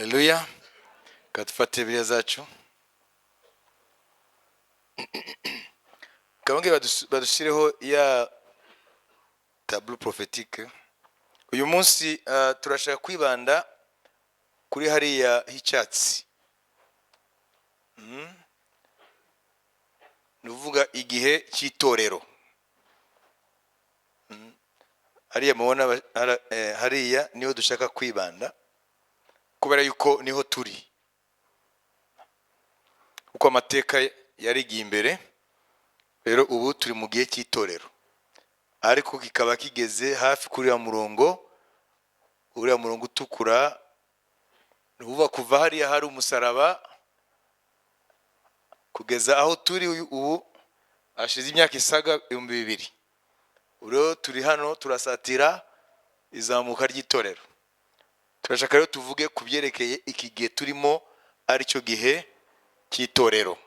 Haleluya. Katufate Bibiliya zacu. Kabonge badushireho ya tableau prophétique. Uyu munsi turashaka kwibanda kuri hariya h'icyatsi. Nuvuga igihe cy'itorero. Hariya mubona hariya niho dushaka kwibanda kubera yuko niho turi. Uko amateka yarigiye imbere, rero ubu turi mu gihe cy'itorero. Ariko kikaba kigeze hafi kuri uriya murongo utukura, nuvuga kuva hariya hari umusaraba kugeza aho turi ubu hashize imyaka isaga 2000. Uro turi hano turasatira izamuka ry'itorero. Turashaka rero tuvuge kubyerekeye iki gihe turimo ari cyo gihe cy'itorero.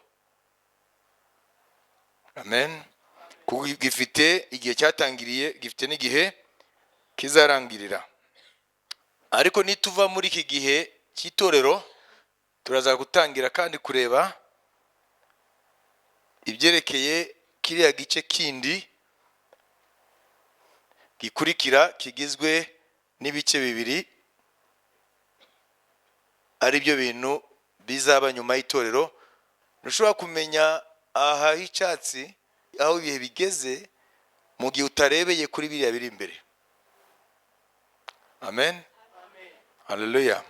Amen. Kuko gifite igihe cyatangiriye, gifite n'igihe kizarangirira. Ariko nituva muri iki gihe cy'itorero turaza gutangira kandi kureba ibyerekeye kiriya gice kindi gikurikira kigizwe n'ibice bibiri, ari byo bintu bizaba nyuma y'itorero. Ntushobora kumenya aha h'icyatsi aho ibihe bigeze mu gihe utarebeye kuri biriya biri imbere. Amen. Haleluya.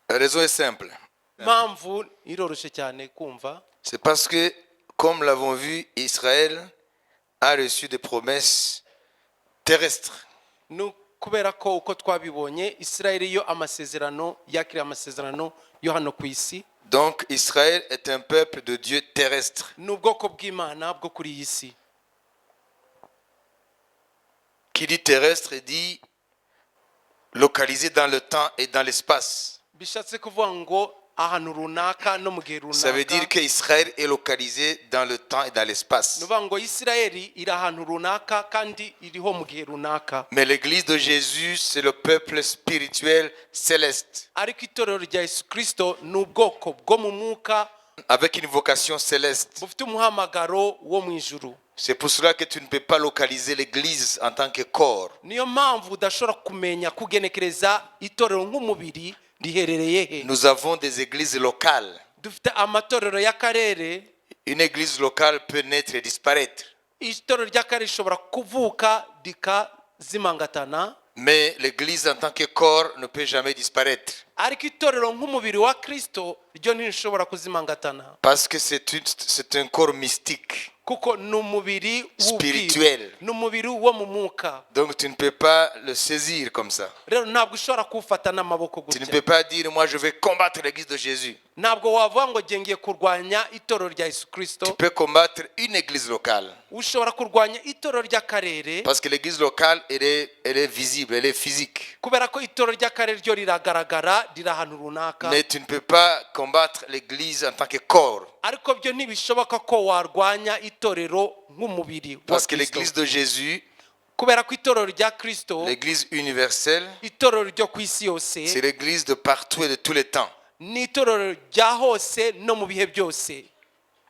La raison est simple. Mpamvu iroroshye cyane kumva. C'est parce que, comme l'avons vu, Israël a reçu des promesses terrestres. Kubera ko uko twabibonye Israeli yo amasezerano yakira amasezerano yo hano ku isi. Donc Israël est un peuple de Dieu terrestre. N'ubwoko bw'Imana bwo kuri iyi si. Qui dit terrestre dit localisé dans le temps et dans l'espace. Bishatse kuvuga ngo ahantu runaka no mu gihe runaka. Ça veut dire que Israël est localisé dans le temps et dans l'espace. Nuvuga ngo Israeli iri ahantu runaka kandi iriho mu gihe runaka. Mais l'église de Jésus, c'est le peuple spirituel céleste. Ariko itorero rya Yesu Kristo n'ubwoko bwo mu mwuka avec une vocation céleste. bufite umuhamagaro wo mu ijuru. C'est pour cela que tu ne peux pas localiser l'église en tant que corps. Niyo mpamvu udashobora kumenya kugenekereza itorero nk'umubiri riherereye he. Nous avons des églises locales. Dufite amatorero y'akarere. Une église locale peut naître et disparaître. Itorero ry'akarere rishobora kuvuka rikazimangatana. Mais l'église en tant que corps ne peut jamais disparaître. Ariko itorero nk'umubiri wa Kristo ryo ntishobora kuzimangatana. Parce que c'est un corps mystique. Kuko n'umubiri spirituel. N'umubiri wo mu mwuka. Donc tu ne peux pas le saisir comme ça. Rero ntabwo ushobora kufata n'amaboko gutya. Tu ne peux pas dire moi je vais combattre l'église de Jésus. Ntabwo wavuga ngo ngiye kurwanya itorero rya Yesu Kristo. Tu peux combattre une église locale. Ushobora kurwanya itorero ry'akarere. Parce que l'église locale elle est visible, elle est physique. Kubera ko itorero ry'akarere ryo riragaragara riri ahantu runaka. Mais tu ne peux pas combattre l'église en tant que corps. Ariko byo ntibishoboka ko warwanya itorero nk'umubiri. Parce que l'église de Jésus, kubera ko itorero rya Kristo, l'église universelle, itorero ryo ku isi yose, c'est l'église de partout et de tous les temps. Ni itorero rya hose no mu bihe byose.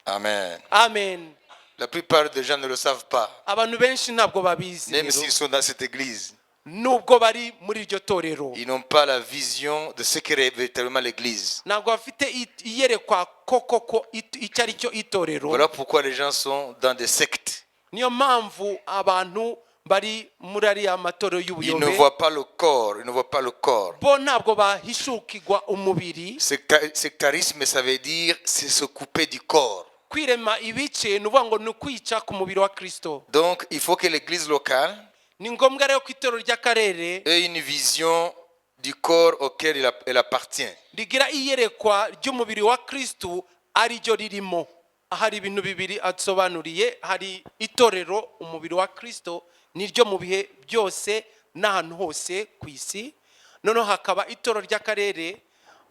Amen. Amen. La plupart des gens ne le savent pas. Abantu benshi ntabwo babizi. Même s'ils sont dans cette église. Nubwo bari muri iryo torero. Ils n'ont pas la vision de ce qu'est véritablement l'église. Ntabwo bafite iyerekwa koko icyo ari cyo itorero. Voilà pourquoi les gens sont dans des sectes. Niyo mpamvu abantu bari muri ariya matorero y'ubuyobe. Ils ne voient pas le corps, ils ne voient pas le corps. Bo ntabwo bahishukirwa umubiri. Sectarisme, ça veut dire c'est se couper du corps. Kwirema ibice nuvuga ngo ni ukwica ku mubiri wa Kristo. Donc il faut que l'église locale ni ngombwa rero ko itorero ry'akarere ait une vision du corps auquel elle appartient. Rigira iyerekwa ry'umubiri wa Kristo ari ryo ririmo. Hari ibintu bibiri atsobanuriye, hari itorero umubiri wa Kristo niryo mu bihe byose n'ahantu hose ku isi. Noneho hakaba itorero ry'akarere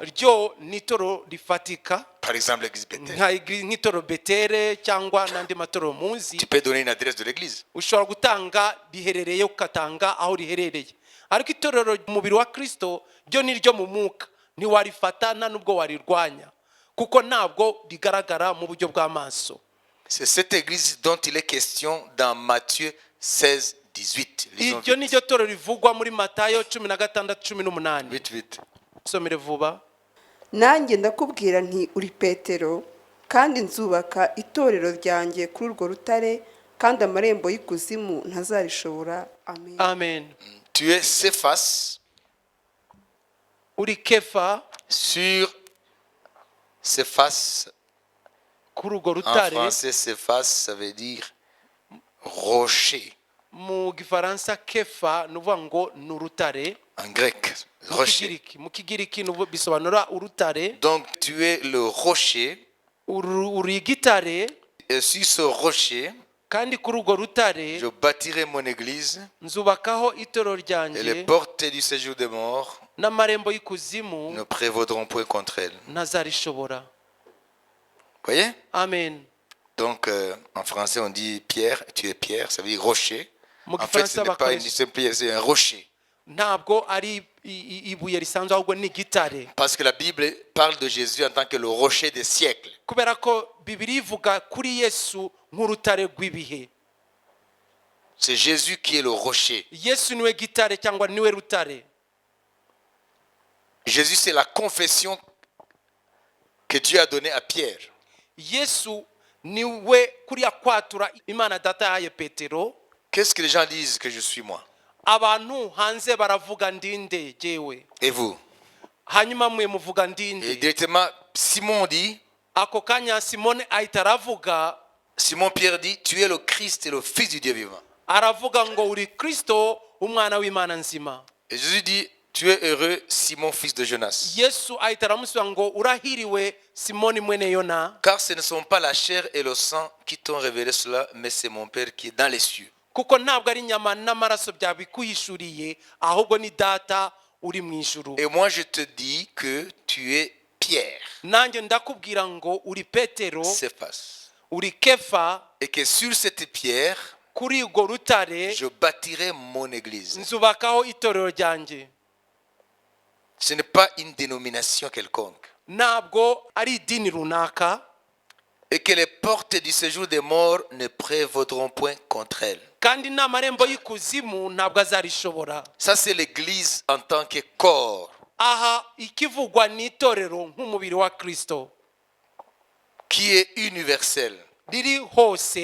ryo nitoro rifatika. Par exemple l'église Bethel. Nk'itoro Betere cyangwa n'andi matorero munsi. Tu peux donner une adresse de l'église. Ushobora gutanga riherereye ukatanga aho riherereye. ariko itorero umubiri wa Kristo ryo ni ryo mu mwuka, ntiwarifata nta nubwo warirwanya kuko ntabwo rigaragara mu buryo bw'amaso. C'est cette église dont il est question dans Matthieu 16, 18. Lisons Iryo vite. ni ryo torero rivugwa muri Matayo 16:18. Vite, vite. Somere vuba. nanjye ndakubwira nti uri Petero, kandi nzubaka itorero ryanjye kuri urwo rutare, kandi amarembo y'ikuzimu ntazarishobora. Amen. Amen. Tu es Céphas. Uri Kefa Sur Céphas, kuri urwo en rutare. français, Céphas, ça veut dire rocher. Mu gifaransa Kefa nuvuga ngo ni urutare. En grec, Mu rocher. Kigiriki- mu Kigiriki bisobanura urutare. Donc tu es le rocher. Uri igitare, Et sur ce rocher, kandi kuri urwo rutare je bâtirai mon église. nzubakaho itorero Et les ryanjye, portes du séjour des morts n'amarembo y'ikuzimu ne prévaudront point contre elle. ntazarishobora. Voyez? Amen. Donc en français on dit pierre, tu es pierre, ça veut dire rocher. Mu En fait, ce gifaransa n'est pas une bakoresha simple pierre, c'est un rocher. ntabwo ari ibuye risanzwe ahubwo ni igitare, Parce que la Bible parle de Jésus en tant que le rocher des siècles. kubera ko Bibiliya ivuga kuri Yesu nk'urutare rw'ibihe. C'est Jésus qui est le rocher. Yesu niwe gitare cyangwa niwe rutare. Jésus, c'est la confession que Dieu a donnée à Pierre. Yesu niwe kuriya kwatura Imana data yahaye Petero. Qu'est-ce que les gens disent que je suis moi? Abantu hanze baravuga ndinde jewe, Et vous? hanyuma mwe muvuga Et ndinde. directement, Simon dit, Ako kanya Simone ahita aravuga, Simon Pierre dit, tu es le Christ et le Fils du Dieu vivant. aravuga ngo uri Kristo umwana w'Imana nzima. Et Jésus dit, tu es heureux, Simon, fils de Jonas. Yesu ahita aramusubiza ngo urahiriwe Simoni mwene Yona, Car ce ne sont pas la chair et le sang qui t'ont révélé cela, mais c'est mon Père qui est dans les cieux. kuko ntabwo ari inyama n'amaraso byabikuhishuriye, ahubwo ni data uri mu ijuru. Et moi, je te dis que tu es Pierre, Nanjye ndakubwira ngo uri Petero, Céphas. uri Kefa, Et que sur cette pierre, kuri urwo rutare je bâtirai mon église. nzubakaho itorero ryanjye. Ce n'est pas une dénomination quelconque. Ntabwo ari idini runaka, Et que les portes du séjour des morts ne prévaudront point contre elle. kandi n'amarembo y'ikuzimu ntabwo azarishobora. Ça, c'est l'église en tant que corps Aha ikivugwa ni itorero nk'umubiri wa Kristo qui est universel riri hose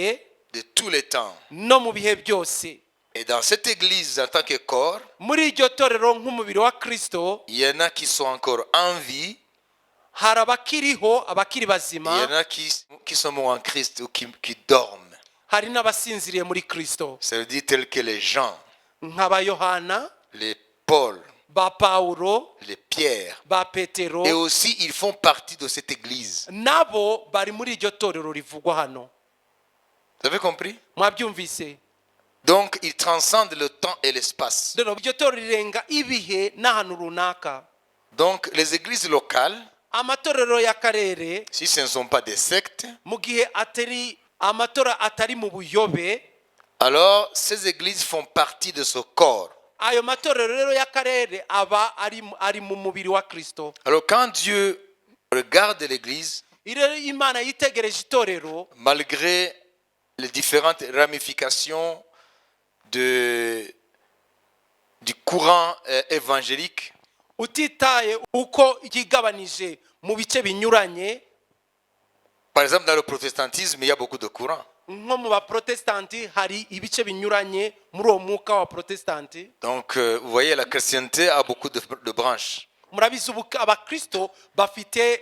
de tous les temps. no mu bihe byose. Et dans cette église en tant que corps, Muri iryo torero nk'umubiri wa Kristo il y en a qui sont encore en vie, hari abakiriho, abakiri il y en bazima, a qui sont morts en Christ ou qui dorment. hari n'abasinziriye muri Kristo, Ça veut dire tels que les Jean, nk'aba Yohana, les Paul, ba Pawulo, les Pierre. ba Petero, Et aussi, ils font partie de cette église. nabo bari muri iryo torero rivugwa hano. Vous avez compris? Mwabyumvise? Donc, ils transcendent le temps et l'espace. Rero iryo torero rirenga ibihe n'ahantu runaka. Donc, les églises locales, Amatorero y'akarere, si ce ne sont pas des sectes, mu gihe atari amatora atari mu buyobe, alors ces églises font partie de ce corps. ayo matorero rero y'akarere aba ari mu mubiri wa Kristo. Alors, quand Dieu regarde l'église, Rero Imana yitegereje itorero, malgré les différentes ramifications du courant évangélique, utitaye uko yigabanije mu bice binyuranye, par exemple dans le protestantisme, il y a beaucoup de courants. nko mu baprotestanti hari ibice binyuranye muri uwo mwuka wa protestanti. Donc, vous voyez, la chrétienté a beaucoup de branches. Murabizi abakristo bafite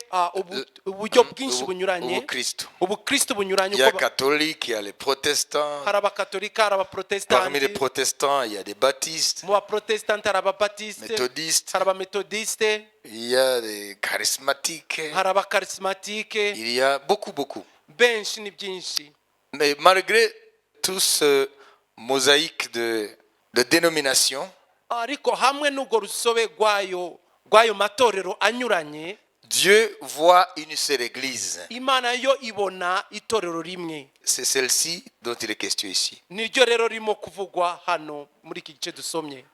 uburyo bwinshi bunyuranye, Ubukristo. ubukristo bunyuranye. Il y a catholiques, il y a les protestants. Hari abakatolika, hari Parmi les abaprotestanti, protestants, il y a des baptistes, mu baprotestanti hari ababatiste, méthodistes, hari abametodiste, il y a des charismatiques, hari abakarismatike, il y a beaucoup. benshi ni byinshi. Mais malgré tout ce mosaïque de dénominations, Ariko hamwe n'ubwo rusobe rw'ayo matorero anyuranye, Dieu voit une seule église. Imana yo ibona itorero rimwe. C'est celle-ci dont il est question ici. Niryo rero rimo kuvugwa hano muri iki gice dusomye.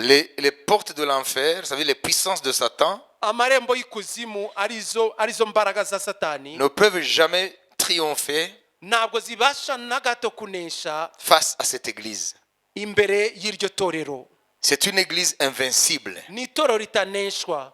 les portes de l'enfer, ça veut dire les puissances de Satan, amarembo y'ikuzimu arizo mbaraga za satani ne peuvent jamais triompher ntabwo zibasha na gato kunesha face à cette église. imbere y'iryo torero. C'est une église invincible. Ni itorero ritaneshwa.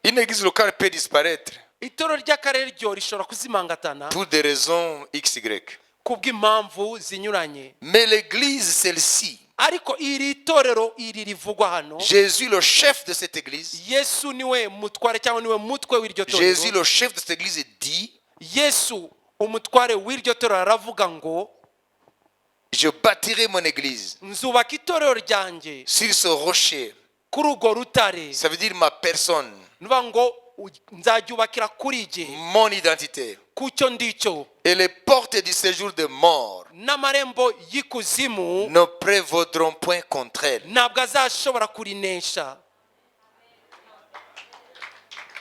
Une église locale peut disparaître Itorero ry'akarere ryo rishobora kuzimangatana pour des raisons XY. kubw'impamvu zinyuranye, Mais l'église, celle-ci, ariko iri torero iri rivugwa hano, Jésus, le chef de cette église, Yesu niwe mutware cyangwa niwe mutwe w'iryo Jésus, torero. le chef de cette église, dit, Yesu umutware w'iryo torero aravuga ngo je bâtirai mon église nzubaka itorero ryanjye sur ce rocher. kuri urwo rutare. Ça veut dire ma personne, Nuvuga ngo nzaryubakira kuri jye, mon identité. ku cyo ndicyo, Et les portes du séjour de mort n'amarembo y'ikuzimu ne prévaudront point contre elle. ntabwo azashobora kurinesha.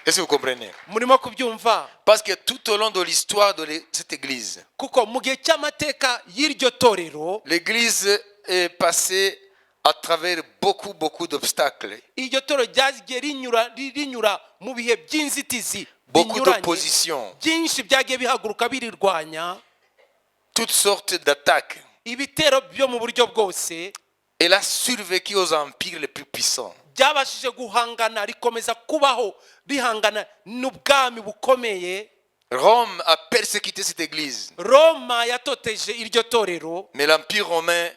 Est-ce que vous comprenez? Murimo kubyumva? Parce que tout au long de l'histoire de cette église, Kuko mu gihe cy'amateka y'iryo torero, l'église est passée à travers beaucoup d'obstacles, iryo torero ryagiye rinyura mu bihe by'inzitizi beaucoup binyuranye, d'opposition, byinshi byagiye bihaguruka birirwanya, toutes sortes d'attaques. ibitero byo mu buryo bwose. Elle a survécu aux empires les plus puissants. Ryabashije guhangana, rikomeza kubaho rihangana n'ubwami bukomeye. Rome a persécuté cette église, Roma yatoteje iryo torero, mais l'empire romain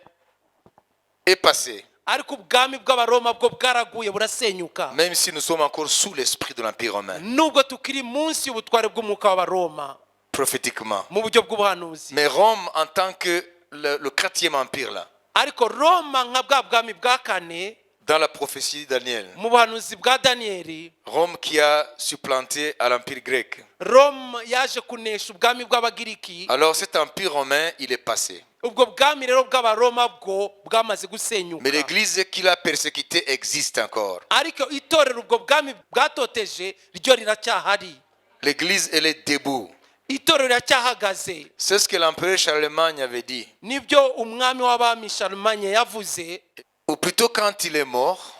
est passé, ariko ubwami bw'abaroma bwo bwaraguye burasenyuka, même si nous sommes encore sous l'esprit de l'empire romain, nubwo tukiri munsi y'ubutware bw'umwuka w'abaroma prophétiquement. mu buryo bw'ubuhanuzi. Mais Rome, en tant que le 4e empire, là, Ariko Roma nka bwa bwami bwa kane dans la prophétie de Daniel, mu buhanuzi bwa Daniyeli, Rome qui a supplanté à l'empire grec. Roma yaje kunesha ubwami bw'abagiriki. Alors cet empire romain, il est passé. Ubwo bwami rero bw'abaroma bwo bwamaze Mais gusenyuka, l'église qu'il a persécutée existe encore. ariko itorero ubwo bwami bwatoteje ryo riracyahari. L'église, elle est debout. Itorero riracyahagaze. C'est ce que l'empereur Charlemagne avait dit. Nibyo umwami w'abami Charlemagne yavuze. Ou plutôt quand il est mort,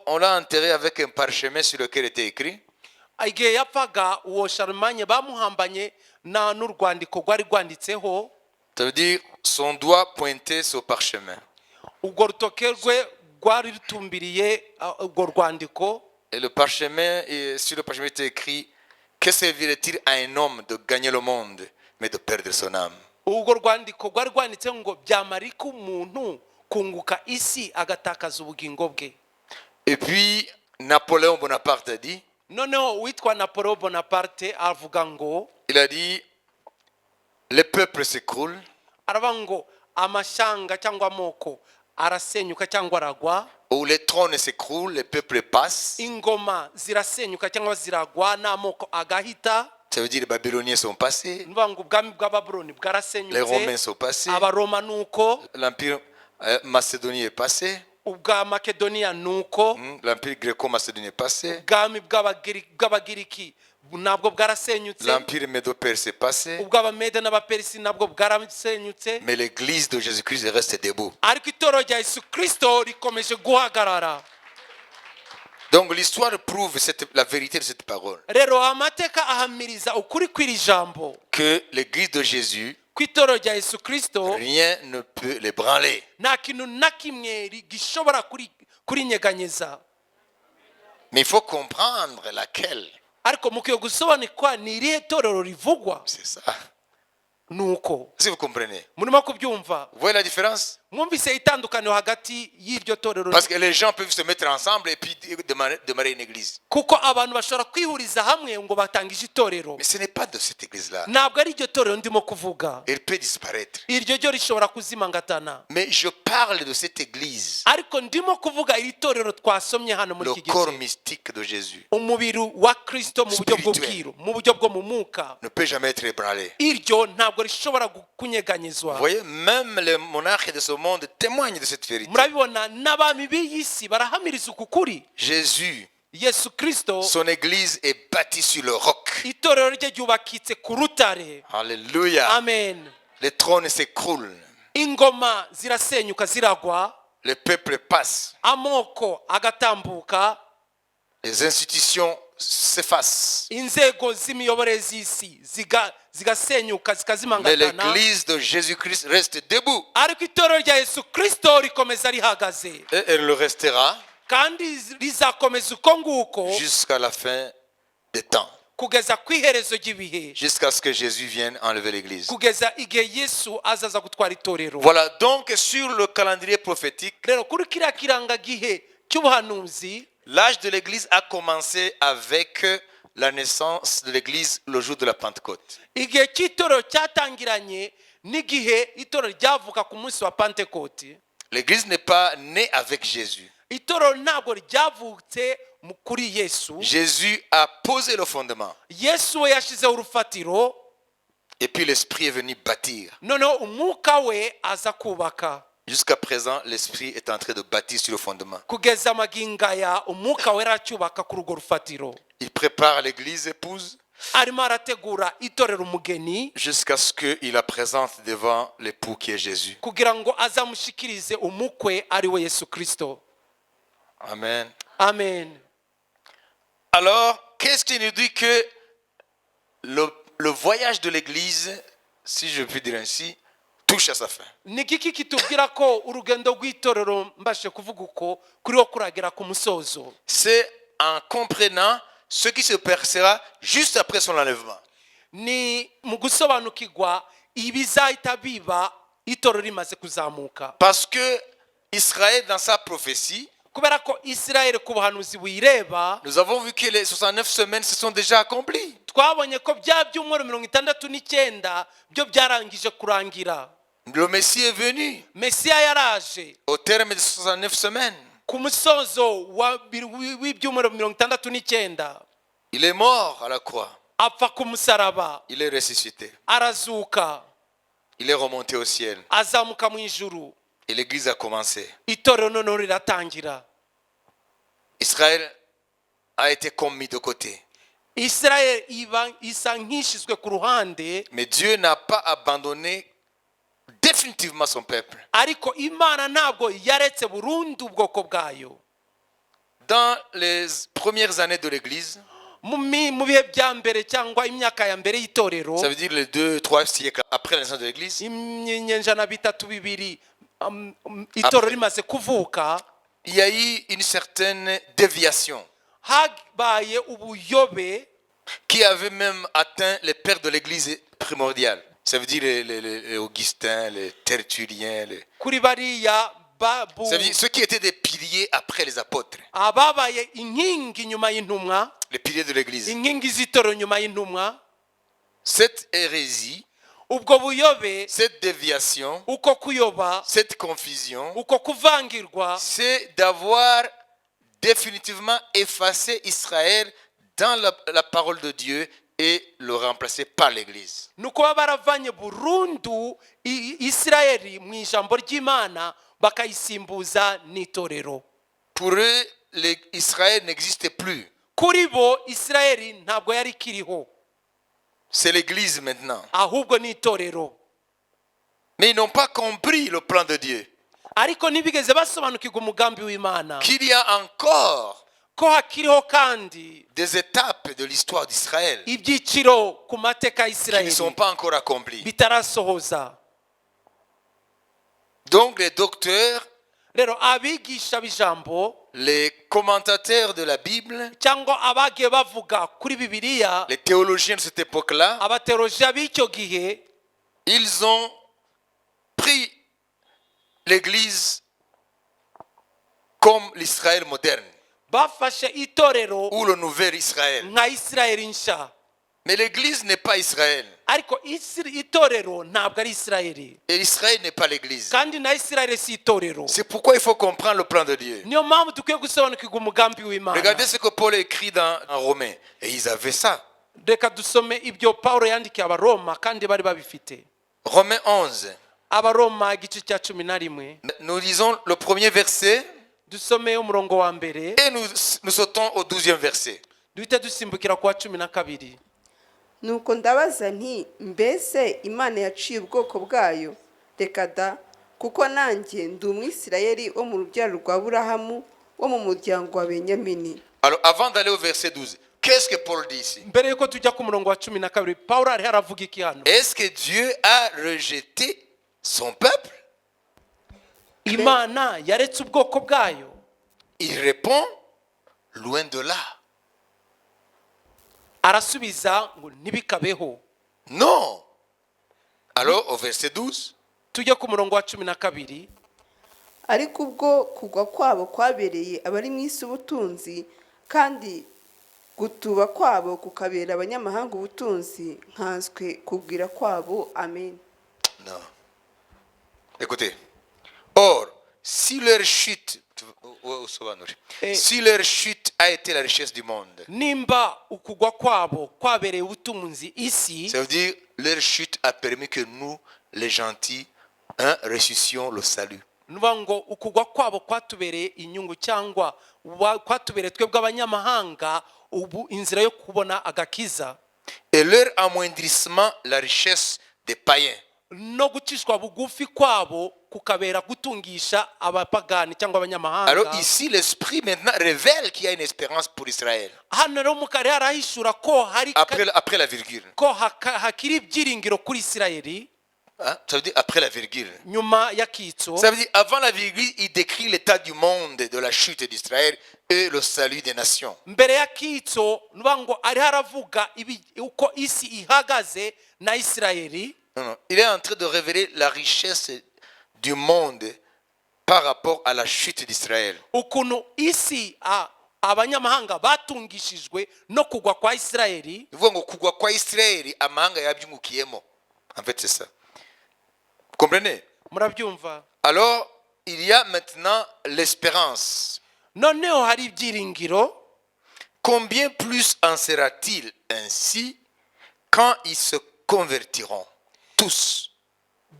on l'a enterré avec un parchemin sur lequel était écrit Igihe yapfaga uwo Charlemagne bamuhambanye n'urwandiko rwari rwanditseho, ça veut dire son doigt pointé sur le parchemin. urwo rutoke rwe rwari rutumbiriye urwo rwandiko. Et le parchemin, et sur le parchemin était écrit: que servirait-il à un homme de gagner le monde, mais de perdre son âme? Urwo rwandiko rwari rwanditseho ngo byamarika umuntu kunguka isi agatakaza ubugingo bwe. Et puis Napoléon Bonaparte a dit, Noneho witwa Napoleon Bonaparte avuga ngo, il a dit, les peuples s'écroulent, aravuga ngo amashanga cyangwa amoko arasenyuka cyangwa aragwa, ou les trônes s'écroulent, les peuples passent. ingoma zirasenyuka cyangwa ziragwa n'amoko agahita. Ça veut dire les Babyloniens sont passés, Nuvuga ngo ubwami bwa Babuloni les Romains bwarasenyutse, sont passés, abaroma nuko, l'empire macédonien est passé, ubwa Makedoniya nuko, l'empire gréco-macédonien est passé, ubwami bw'abagiriki nabwo bwarasenyutse, l'empire médo-perse est passé, ubw'abamede n'abaperisi nabwo bwarasenyutse, mais l'église de Jésus-Christ reste debout. ariko itorero rya Yesu Kristo rikomeje guhagarara. Donc l'histoire prouve la vérité de cette parole, Rero amateka ahamiriza ukuri kw'iri jambo, que l'église de Jésus, ku itorero rya Yesu Kristo rien ne peut l'ébranler. nta kintu na kimwe gishobora kurinyeganyeza. Mais il faut comprendre laquelle. Ariko mukwiye gusobanukirwa ni irihe torero rivugwa. C'est ça. Nuko Si vous comprenez. murimo kubyumva? Vous voyez la différence? Mwumvise itandukaniro hagati y'iryo torero? Parce que les gens peuvent se mettre ensemble et puis démarrer une église. Kuko abantu bashobora kwihuriza hamwe ngo batangije itorero. Mais ce n'est pas de cette église-là. Ntabwo ari iryo torero ndimo kuvuga. Elle peut disparaître. Iryo ryo rishobora kuzimangatana. Mais je parle de cette église, Ariko ndimo kuvuga iri torero twasomye hano muri le iki corps gice. mystique de Jésus, Umubiri wa Kristo mu buryo bw'ubwiru, mu buryo bwo mu mwuka. ne peut jamais être ébranlé. Iryo ntabwo rishobora kunyeganyezwa. Vous voyez, même les monarques de ce monde témoignent de cette vérité. Murabibona n'abami b'iyi si barahamiriza uku kuri. Jésus, Yesu Kristo son église est bâtie sur le roc. itorero rye ryubakitse ku rutare. Alléluia. Amen. Les trônes s'écroulent. Ingoma zirasenyuka ziragwa, les peuples passent, amoko agatambuka, les institutions s'effacent. inzego z'imiyoborere z'isi zigasenyuka Mais zikazimangatana, l'église de Jésus-Christ reste debout. ariko itorero rya Yesu Kristo rikomeza rihagaze, Et elle le restera kandi rizakomeza uko nguko jusqu'à la fin des temps. kugeza ku iherezo ry'ibihe, Jusqu'à ce que Jésus vienne enlever l'église. kugeza igihe Yesu azaza gutwara itorero. Voilà, donc sur le calendrier prophétique, Rero kuri kiriya kirangagihe cy'ubuhanuzi, l'âge de l'église a commencé avec la naissance de l'église le jour de la Pentecôte. igihe cy'itorero cyatangiranye n'igihe itorero ryavuka ku munsi wa Pentekoti. L'église n'est pas née avec Jésus. Itorero ntabwo ryavutse kuri Yesu. Jésus a posé le fondement. Yesu we yashyizeho urufatiro, Et puis l'Esprit est venu bâtir. noneho umwuka we aza kubaka. Jusqu'à présent, l'Esprit est en train de bâtir sur le fondement. Kugeza amagingo aya umwuka we aracyubaka kuri urwo rufatiro. Il prépare l'église épouse Arimo arategura itorero umugeni jusqu'à ce qu'il la présente devant l'époux qui est Jésus. kugira ngo azamushikirize umukwe ari we Yesu Kristo. Amen. Amen. Alors, qu'est-ce qui nous dit que le voyage de l'église, si je puis dire ainsi, touche à sa fin? Ni iki kitubwira ko urugendo rw'itorero mbashe kuvuga uko kuriho kuragera ku musozo? C'est en comprenant ce qui se passera juste après son enlèvement. Ni mu gusobanukirwa ibizahita biba itorero rimaze kuzamuka. Parce que Israël, dans sa prophétie, Kubera ko Isirayeli ku buhanuzi buyireba, nous avons vu que les 69 semaines se sont déjà accomplies. twabonye ko bya byumweru 69 byo byarangije kurangira. Le Messie est venu Mesiya yaraje au terme de 69 semaines. ku musozo w'ibyumweru 69. Il est mort à la croix. Apfa ku musaraba, Il est ressuscité. arazuka, Il est remonté au ciel. azamuka mu ijuru. Et l'église a commencé. Itorero noneho riratangira. Israël a été comme mis de côté. Isirayeli isa nk'ishyizwe ku ruhande, Mais Dieu n'a pas abandonné définitivement son peuple. ariko Imana ntabwo yaretse burundu ubwoko bwayo. Dans les premières années de l'église, Mu bihe bya mbere cyangwa imyaka ya mbere y'itorero, ça veut dire les 2-3 siècles après la naissance de l'église, imyaka bitatu bibiri itorero rimaze kuvuka, il y a eu une certaine déviation habaye ubuyobe qui avait même atteint les pères de l'église primordiale. Ça veut dire les Augustins, les Tertulliens, kuri bariya ça veut dire ceux qui étaient des piliers après les apôtres, ababaye inkingi nyuma y'intumwa, les piliers de l'église. inkingi z'itorero nyuma y'intumwa. Cette hérésie, Ubwo buyobe, cette déviation, uko kuyoba, cette confusion, uko kuvangirwa, c'est d'avoir définitivement effacé Israël dans la parole de Dieu et le remplacer par l'église. nuko baravanye burundu Isirayeli mu ijambo ry'Imana bakayisimbuza n'itorero. Pour eux, Israël n'existait plus. Kuri bo Isirayeli ntabwo yari ikiriho, C'est l'église maintenant. ahubwo n'itorero. Mais ils n'ont pas compris le plan de Dieu. Ariko ntibigeze basobanukirwa umugambi w'Imana, Qu'il y a encore ko hakiriho kandi des étapes de l'histoire d'Israël ibyiciro ku mateka qui ne y'Isirayeli sont pas encore accomplies. bitarasohoza. Donc les docteurs, Rero abigisha b'ijambo les commentateurs de la Bible, cyangwa abagiye bavuga kuri Bibiliya, les théologiens de cette époque-là, abateolojiya b'icyo gihe, ils ont pris l'église comme l'Israël moderne bafashe itorero ou le nouvel Israël. nka Isirayeli nshya. Mais l'église n'est pas Israël. Ariko itorero ntabwo ari Isirayeli, Et Israël n'est pas l'église. kandi na Isirayeli si itorero. C'est pourquoi il faut comprendre le plan de Dieu. Niyo mpamvu dukwiye gusobanukirwa umugambi w'Imana. Regardez ce que Paul écrit en Romains. Et ils avaient ça. Reka dusome ibyo Pawulo yandikiye Abaroma kandi bari babifite. Romains 11. Abaroma igice cya 11. Nous lisons le premier verset Dusome umurongo wa mbere, et nous sautons au 12e verset. duhite dusimbukira ku wa 12. nuko ndabaza nti mbese Imana yaciye ubwoko bwayo? Reka da, kuko nanjye ndi umwisirayeli wo mu rubyaro rwa burahamu wo mu muryango wa benyamini. Alors, avant d'aller au verset 12, qu'est-ce que Paul dit ici? mbere yuko tujya ku murongo wa 12 Pawulo ariho aravuga iki hano? Est-ce que Dieu a rejeté son peuple? Imana yaretse ubwoko bwayo? Il répond, loin de là. Arasubiza ngo ntibikabeho. Non. Alors, au verset 12, Tujya ku murongo wa 12. ariko ubwo kugwa kwabo kwabereye abari mu isi ubutunzi, kandi gutuba kwabo kukabera abanyamahanga ubutunzi, nkanswe kubwira kwabo. Amen. non. Écoutez. Or, si leur chute, si leur chute a été la richesse du monde, Nimba ukugwa kwabo kwabereye ubutunzi isi, ça veut dire leur chute a permis que nous, les gentils, ressuscions le salut. nuvuga ngo ukugwa kwabo kwatubereye inyungu cyangwa kwatubereye twebwe abanyamahanga ubu inzira yo kubona agakiza, Et leur amoindrissement, la richesse des païens. no gucishwa bugufi kwabo kukabera gutungisha abapagani cyangwa abanyamahanga. Alors ici, l'Esprit maintenant révèle qu'il y a une espérance pour Israël. Hano rero mukari harahishura ko hari Après la virgule. ko hakiri ibyiringiro kuri Isirayeli Hein? Ça veut dire après la virgule. nyuma ya kitso. Ça veut dire avant la virgule, il décrit l'état du monde, de la chute d'Israël et le salut des nations. Mbere ya kitso nuvuga ngo ariho aravuga uko isi ihagaze na Isirayeli. Non, non. Il est en train de révéler la richesse du monde par rapport à la chute d'Israël. Ukuntu isi abanyamahanga batungishijwe no kugwa kwa Isirayeli. Vous voyez, kugwa kwa Israël, amahanga yabyungukiyemo. En fait, c'est ça. Vous comprenez? Murabyumva? Alors, il y a maintenant l'espérance. Noneho hari ibyiringiro. Combien plus en sera-t-il ainsi quand ils se convertiront tous?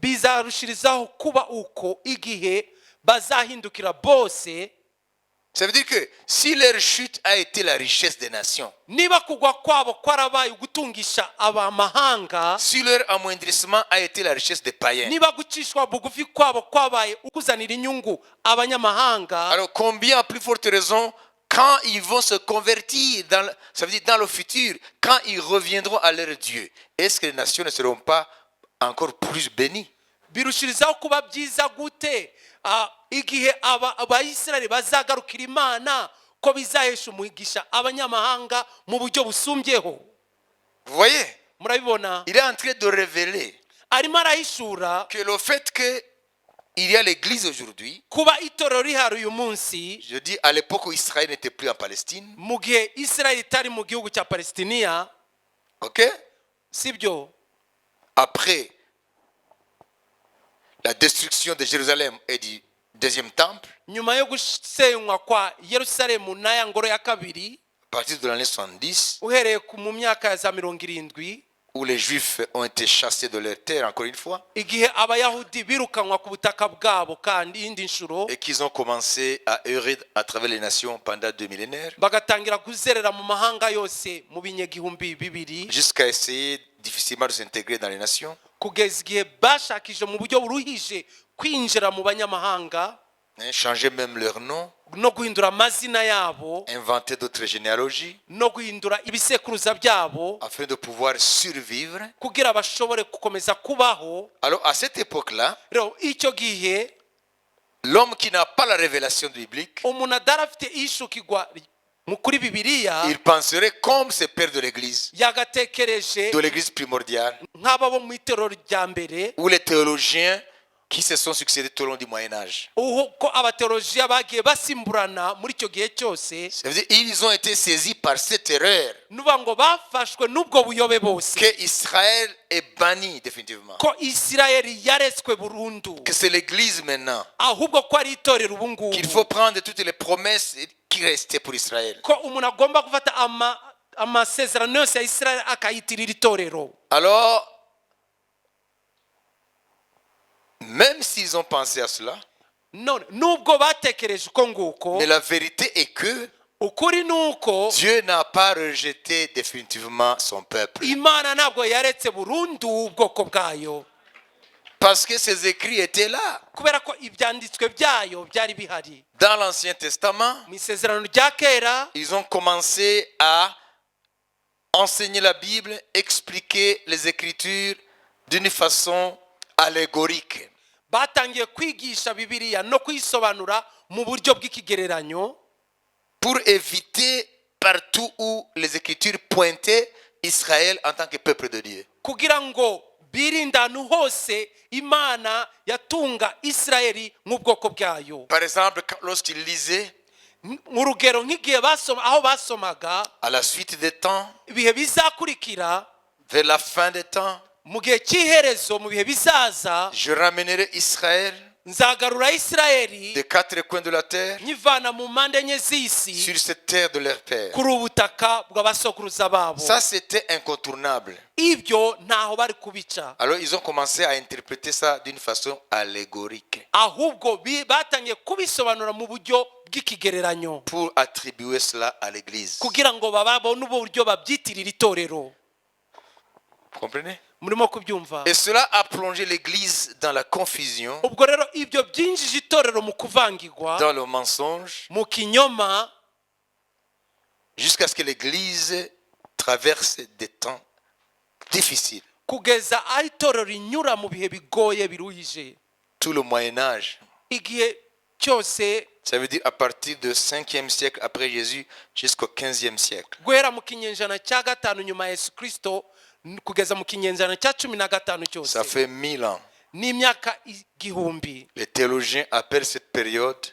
Bizarushirizaho kuba uko igihe bazahindukira bose. Ça veut dire que si leur chute a été la richesse des nations, Niba kugwa kwabo kwarabaye gutungisha abamahanga, si leur amoindrissement a été la richesse des païens, niba gucishwa bugufi kwabo kwabaye ukuzanira inyungu abanyamahanga, alors combien à plus forte raison quand ils vont se convertir, ça veut dire dans le futur, quand ils reviendront à leur Dieu, est-ce que les nations ne seront pas encore plus bénies? birushirizaho kuba byiza gute igihe abayisirayeli bazagarukira Imana, ko bizahesha umugisha abanyamahanga mu buryo busumbyeho. Vous voyez? Murabibona? Il est en train de révéler Arimo arahishura que le fait qu'il y a l'église aujourd'hui, kuba itorero rihari uyu munsi, je dis à l'époque où Israël n'était plus en Palestine, mu gihe Isirayeli itari mu gihugu cya Palestiniya, ok? sibyo? Après la destruction de Jérusalem et du deuxième temple, Nyuma yo gusenywa kwa Yerusalemu n'aya ngoro ya kabiri, à partir de l'année 70, uhereye mu myaka ya za 70, où les Juifs ont été chassés de leur terre, encore une fois, igihe abayahudi birukanwa ku butaka bwabo kandi indi nshuro, et qu'ils ont commencé à errer à travers les nations pendant 2 millénaires, bagatangira kuzerera mu mahanga yose mu binyagihumbi bibiri, jusqu'à essayer difficilement de s'intégrer dans les nations, kugeza igihe bashakije mu buryo buruhije kwinjira mu banyamahanga, changer même leur nom, no guhindura amazina yabo, inventer d'autres généalogies, no guhindura ibisekuruza byabo, afin de pouvoir survivre. kugira bashobore gukomeza kubaho. Alors à cette époque-là, Rero icyo gihe l'homme qui n'a pas la révélation biblique, umuntu adarafite ishukirwa kuri Bibiliya, il penserait comme ses pères de l'église, yagatekereje de l'église primordiale, nk'aba bo mu itorero rya mbere, ou les théologiens qui se sont succédés tout au long du Moyen-Âge. ko abateolojiya bagiye basimburana muri icyo gihe cyose. Ça veut dire ils ont été saisis par cette erreur Nuvuga ngo bafashwe n'ubwo buyobe bose, que Israël est banni définitivement. ko Isirayeli yaretswe burundu, Que c'est l'église maintenant ahubwo ko ari itorero ubu ngubu, qu'il faut prendre toutes les promesses qui restaient pour Israël. ko umuntu agomba gufata amasezerano yose ya Isirayeli akayitirira itorero. Alors, même s'ils ont pensé à cela, None nubwo batekereje uko nguko, mais la vérité est que ukuri nuko Dieu n'a pas rejeté définitivement son peuple. Imana ntabwo yaretse burundu ubwoko bwayo. Parce que ces écrits étaient là. kubera ko ibyanditswe byayo byari bihari Dans l'Ancien Testament, mu isezerano rya kera. ils ont commencé à enseigner la Bible, expliquer les Écritures d'une façon allégorique. Batangiye kwigisha bibiliya no kuyisobanura mu buryo bw'ikigereranyo Pour éviter partout où les Écritures pointaient Israël en tant que peuple de Dieu. kugira ngo birinde ahantu hose imana yatunga isirayeli nk'ubwoko bwayo. Par exemple, lorsqu'ils lisaient Urugero nk'igihe aho basomaga à la suite des temps, ibihe bizakurikira, vers la fin des temps, mu gihe cy'iherezo, mu bihe bizaza, je ramènerai Israël nzagarura isirayeli des quatre coins de la terre nyivana mu mpande enye z'isi sur cette terre de leur père. kuri ubutaka bw'abasokuruza babo. Ça, c'était incontournable. Ibyo ntaho bari kubica, Alors, ils ont commencé à interpréter ça d'une façon allégorique ahubwo batangiye kubisobanura mu buryo bw'ikigereranyo pour attribuer cela à l'Église. kugira ngo babone uburyo babyitirira itorero. Vous comprenez? Murimo kubyumva? Et cela a plongé l'Église dans la confusion, Ubwo rero ibyo byinjije itorero mu kuvangirwa, dans le mensonge, mu kinyoma, jusqu'à ce que l'Église traverse des temps difficiles. kugeza aho itorero rinyura mu bihe bigoye biruhije. Tout le Moyen-Âge, Igihe cyose ça veut dire à partir du 5e siècle après Jésus jusqu'au 15e siècle. guhera mu kinyejana cya gatanu nyuma ya Yesu Kristo kugeza mu kinyejana cya 15 cyose, Ça fait 1000 ans. n'imyaka igihumbi. Les théologiens appellent cette période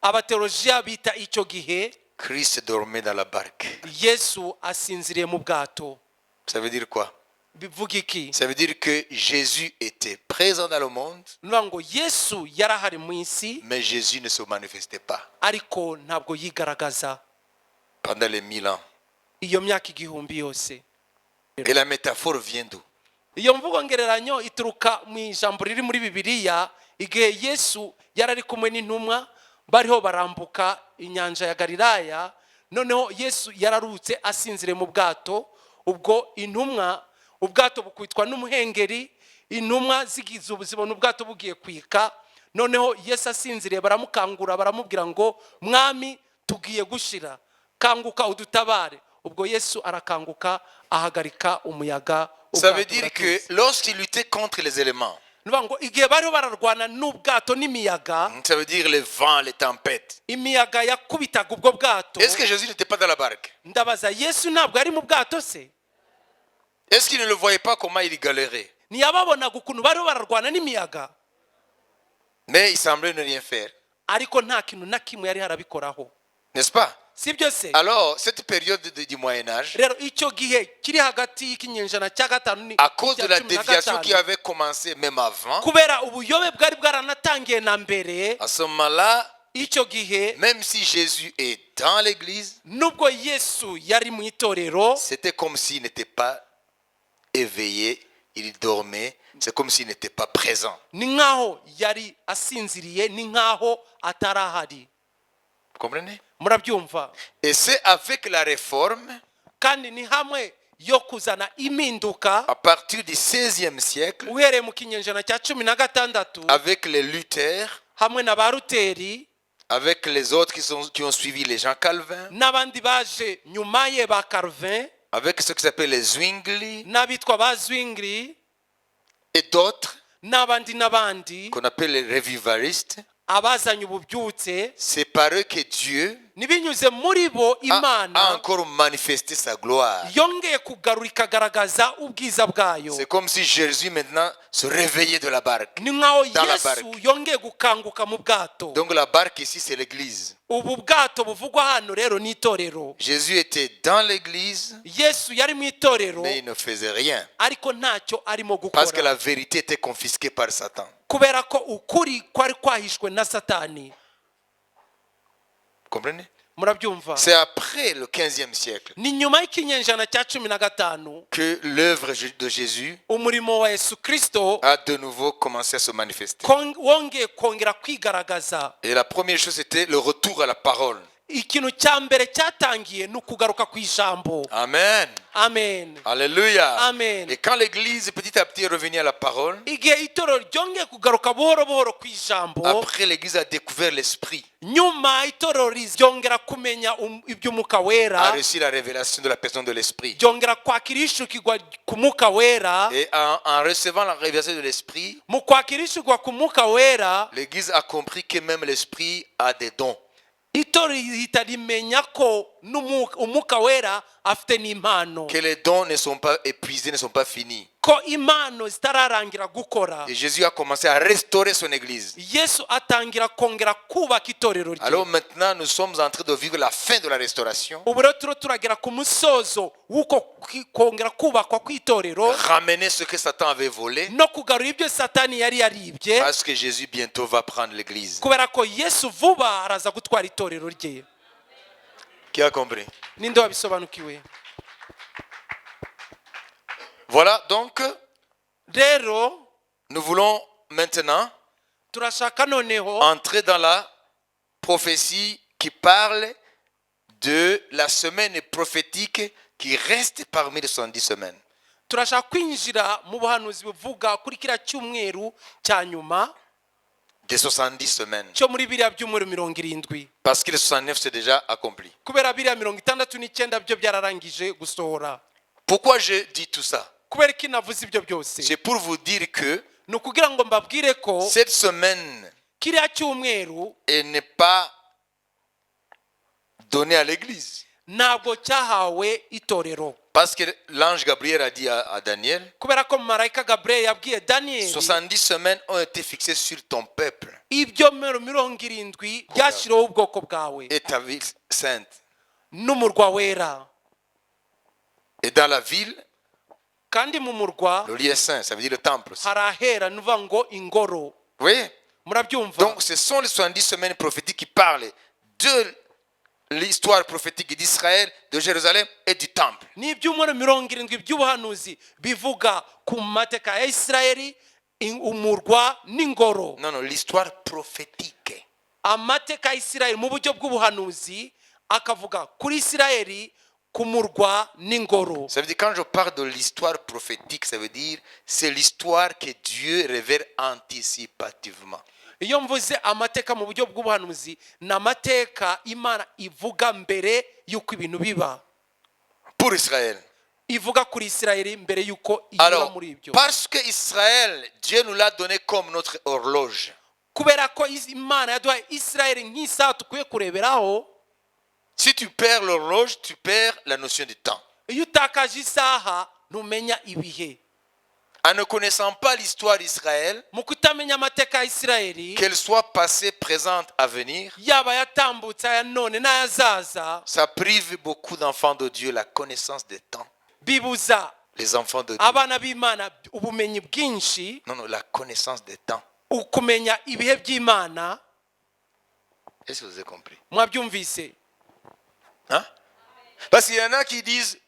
Abateolojiya bita icyo gihe Christ dormait dans la barque. Yesu asinziriye mu bwato. Ça veut dire quoi? Bivuga iki? Ça veut dire que Jésus était présent dans le monde, Nuvuga ngo Yesu yarahari mu isi mais Jésus ne se manifestait pas ariko ntabwo yigaragaza pendant les 1000 ans. iyo myaka igihumbi yose. Et la métaphore vient d'où? Iyo mvugo ngereranyo ituruka mu ijambo riri muri Bibiliya, igihe Yesu yarari kumwe n'intumwa bariho barambuka inyanja ya Galilaya, noneho Yesu yararutse asinzire mu bwato. Ubwo intumwa, ubwato bukwitwa n'umuhengeri, intumwa zigize ubuzibona ubwato bugiye kwika, noneho Yesu asinziriye baramukangura baramubwira ngo mwami tugiye gushira, kanguka udutabare. Ubwo Yesu arakanguka ahagarika umuyaga. Ça veut dire que lorsqu'il luttait contre les éléments, Nuvuga ngo igihe bariho bararwana n'ubwato n'imiyaga, ça veut dire les vents, les tempêtes. imiyaga yakubitaga ubwo bwato, Est-ce que Jésus n'était pas dans la barque? ndabaza Yesu ntabwo ari mu bwato se? Est-ce qu'il ne le voyait pas comment il galérait? Ntiyababonaga ukuntu bariho bararwana n'imiyaga? Mais il semblait ne rien faire. Ariko nta kintu na kimwe yari harabikoraho, N'est-ce pas? sibyo se? Alors, cette période du Moyen-Âge, Rero icyo gihe kiri hagati y'ikinyejana cya gatanu à cause de la déviation qui avait commencé même avant, kubera ubuyobe bwari bwaranatangiye na mbere, à ce moment-là, icyo gihe même si Jésus est dans l'église, nubwo Yesu yari mu itorero, c'était comme s'il n'était pas éveillé, il dormait, c'est comme s'il n'était pas présent. ni nkaho yari asinziriye, ni nkaho atarahari. Vous comprenez? Murabyumva? Et c'est avec la réforme, Kandi ni hamwe yo kuzana impinduka à partir du 16e siècle, uhereye mu kinyejana cya 16 avec les Luther, hamwe na ba Luteri avec les autres qui ont suivi les Jean Calvin, n'abandi baje nyuma ye ba Calvin, avec ce qui s'appelle les Zwingli n'abitwa ba Zwingli et d'autres n'abandi qu'on appelle les revivalistes. abazanye ububyutse, C'est par eux que Dieu nibinyuze muri bo a Imana encore manifesté sa gloire. yongeye kugarura ikagaragaza ubwiza bwayo. C'est comme si Jésus maintenant se réveillait de la barque. Ni nkaho Dans la Yesu barque. yongeye gukanguka mu bwato. Donc la barque ici, c'est l'église. Ubu bwato buvugwa hano rero ni itorero. Jésus était dans l'église, Yesu yari mu itorero mais il ne faisait rien. ariko ntacyo arimo Parce que gukora, la vérité était confisquée par Satan. kubera ko ukuri kwari kwahishwe na Satani. Vous comprenez? Murabyumva? C'est après le 15e siècle Ni nyuma y'ikinyejana cya 15 que l'œuvre de Jésus umurimo wa Yesu Kristo a de nouveau commencé à se manifester. wongeye kongera kwigaragaza. Et la première chose, c'était le retour à la parole. ikintu cya mbere cyatangiye ni ukugaruka ku ijambo. Amen. Amen. Alléluia. Amen. Et quand l'église petit à petit est revenue à la parole, igihe itorero ryongeye kugaruka buhoro buhoro ku ijambo, après l'église a découvert l'esprit, nyuma itorero ryongera kumenya iby'umwuka a wera, reçu la révélation de la personne de l'esprit. ryongera kwakira ishukirwa ku mwuka wera. Et en recevant la révélation de l'esprit, Mu kwakira ishukirwa ku mwuka wera, l'église a compris que même l'esprit a des dons. itorero rihita rimenya ko umwuka wera afite n'impano, Que les dons ne sont pas épuisés, ne sont pas finis. ko impano zitararangira gukora. Et Jésus a commencé à restaurer son église. Yesu atangira kongera kubaka itorero rye. Alors maintenant, nous sommes en train de vivre la fin de la restauration. Ubu rero turiho turagera ku musozo w'uko kongera kubakwa kw'itorero, Ramener ce que Satan avait volé. no kugarura ibyo satani yari yaribye, Parce que Jésus bientôt va prendre l'église. kubera ko Yesu vuba araza gutwara itorero rye. Qui a compris? Ninde wabisobanukiwe? Voilà, donc, Rero nous voulons maintenant turashaka noneho entrer dans la prophétie qui parle de la semaine prophétique qui reste parmi les 70 semaines. turashaka kwinjira mu buhanuzi buvuga kuri kiriya cyumweru cya nyuma Des 70 semaines. cyo muri biriya byumweru 70, Parce que les 69 c'est déjà accompli. kubera biriya 69 byo byararangije gusohora. Pourquoi je dis tout ça? Kubera ko navuze ibyo byose, C'est pour vous dire que ni ukugira ngo mbabwire ko cette semaine, kiriya cyumweru elle n'est pas donnée à l'église. ntabwo cyahawe itorero, Parce que l'ange Gabriel a dit à Daniel, kubera ko marayika Gabriel yabwiye Daniyeli 70 semaines ont été fixées sur ton peuple ibyo 70 byashyiriweho ubwoko bwawe et ta ville sainte. n'umurwa wera. Et dans la ville, Kandi mu murwa le lieu saint, ça veut dire le temple aussi. hari ahera, nuvuga ngo ingoro. Vous voyez? Murabyumva? Donc ce sont les 70 semaines prophétiques qui parlent de l'histoire prophétique d'Israël, de Jérusalem et du temple. ni ibyumweru 70 by'ubuhanuzi bivuga ku mateka ya Isirayeli, umurwa n'ingoro. Non, non, l'histoire prophétique. Amateka ya Isirayeli mu buryo bw'ubuhanuzi akavuga kuri Isirayeli, ku murwa n'ingoro. Ça veut dire quand je parle de l'histoire prophétique, ça veut dire c'est l'histoire que Dieu révèle anticipativement. Iyo mvuze amateka mu buryo bw'ubuhanuzi, ni amateka Imana ivuga mbere y'uko ibintu biba. Pour Israël. Ivuga kuri Isirayeli mbere y'uko inyura Alors, muri ibyo. parce que Israël, Dieu nous l'a donné comme notre horloge. Kubera ko Imana yaduhaye Isirayeli nk'isaha tukwiye kureberaho. Si tu perds l'horloge, tu perds la notion du temps. Iyo utakaje isaha ntumenya ibihe. En ne connaissant pas l'histoire d'Israël, Mu kutamenya amateka ya Isirayeli, qu'elle soit passée, présente, à venir, yaba yatambutse aya none n'ayazaza, ça prive beaucoup d'enfants de Dieu la connaissance des temps. bibuza Les enfants de Dieu. abana b'Imana ubumenyi bwinshi, Non, non, la connaissance des temps. ukumenya ibihe by'Imana. Est-ce que vous avez compris? Mwabyumvise? Hein? Parce qu'il y en a qui disent,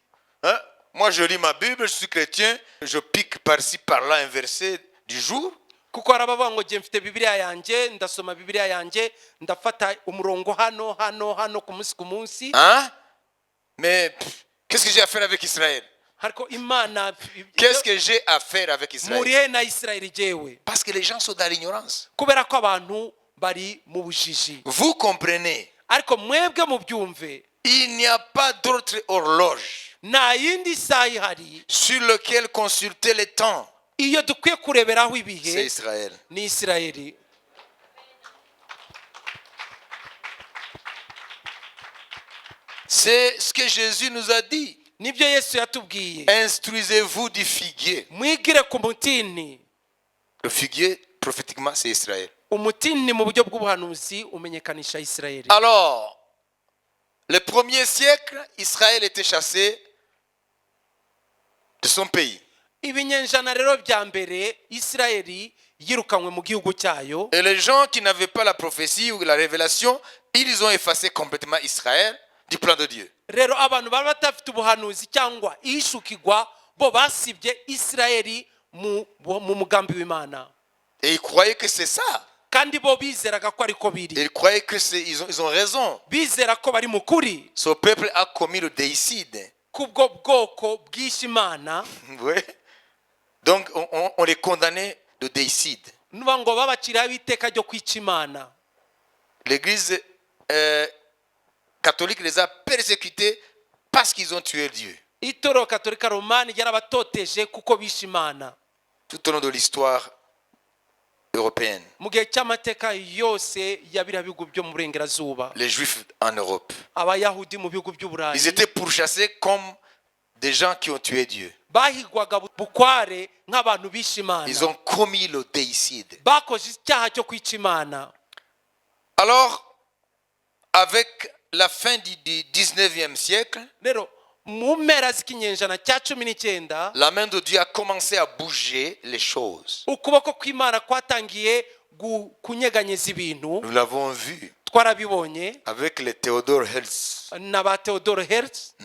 hein, moi je lis ma Bible, je suis chrétien, je pique par-ci par-là un verset du jour. Kuko hari abavuga ngo ngiye mfite Bibiliya yanjye, ndasoma Bibiliya yanjye, ndafata umurongo hano ku munsi. Hein? Mais qu'est-ce que j'ai à faire avec Israël? Ariko Imana, Qu'est-ce que j'ai à faire avec Israël? murihe na Isirayeli jewe? Parce que les gens sont dans l'ignorance. Kubera ko abantu bari mu bujiji. Vous comprenez, Ariko mwebwe mubyumve, il n'y a pas d'autre horloge nta yindi saha ihari sur lequel consulter les temps. iyo dukwiye kureberaho C'est ibihe Israël. ni Isirayeli. C'est ce que Jésus nous a dit. Nibyo Yesu yatubwiye, Instruisez-vous du figuier. mwigire ku mutini. Le figuier, prophétiquement, c'est Israël. Umutini mu buryo bw'ubuhanuzi umenyekanisha Isirayeli. Alors, le premier siècle, Israël était chassé de son pays. Ibinyenjana rero bya mbere Isirayeli yirukanywe mu gihugu cyayo, Et les gens qui n'avaient pas la prophétie ou la révélation, ils ont effacé complètement Israël du plan de Dieu. rero abantu bari batafite ubuhanuzi cyangwa ishukigwa, bo basibye Isirayeli mu mugambi w'Imana. Et ils croyaient que c'est ça. kandi bo bizeraga ko ariko biri Ils croyaient que ils ont raison. bizera ko bari mu kuri Ce peuple a commis le déicide. kubwo bwoko bw'ishe Imana Oui. Donc on les condamnait de déicide. nuba ngo babaciraho iteka ryo kwica Imana. L'église catholique les a persécutés parce qu'ils ont tué Dieu. Itorero Katolika Romani yarabatoteje kuko bishe Imana Tout au long de l'histoire européenne. mu gihe cy'amateka yose ya biriya bihugu byo mu burengerazuba. Les Juifs en Europe. Abayahudi mu bihugu by'Uburayi Ils étaient pourchassés comme des gens qui ont tué Dieu. bahigwaga bukware nk'abantu bishe Imana. Ils ont commis le déicide. bakoze icyaha cyo kwica Imana. Alors, avec la fin du 19e siècle, Rero mu mpera z'ikinyejana cya 19 la main de Dieu a commencé à bouger les choses. ukuboko kw'Imana kwatangiye kunyeganyeza ibintu. Nous l'avons vu Twarabibonye avec les Theodore Herzl na ba Theodore Herzl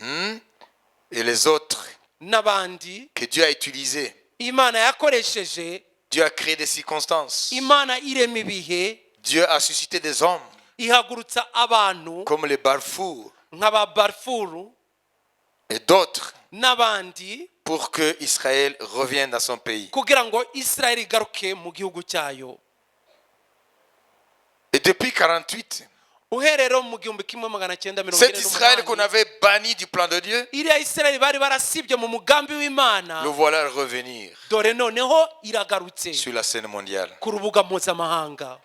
et les autres n'abandi que Dieu a utilisés. Imana yakoresheje. Dieu a créé des circonstances. Imana irema ibihe Dieu a suscité des hommes ihagurutsa abantu comme les Balfour nk'aba Balfour et d'autres n'abandi pour que Israël revienne dans son pays. kugira ngo Israeli igaruke mu gihugu cyayo. Et depuis 48, Uherero mu 1948 cet Israël qu'on avait banni du plan de Dieu, iriya Israeli bari barasibye mu mugambi w'Imana le voilà revenir dore noneho iragarutse sur la scène mondiale. ku rubuga mpuzamahanga.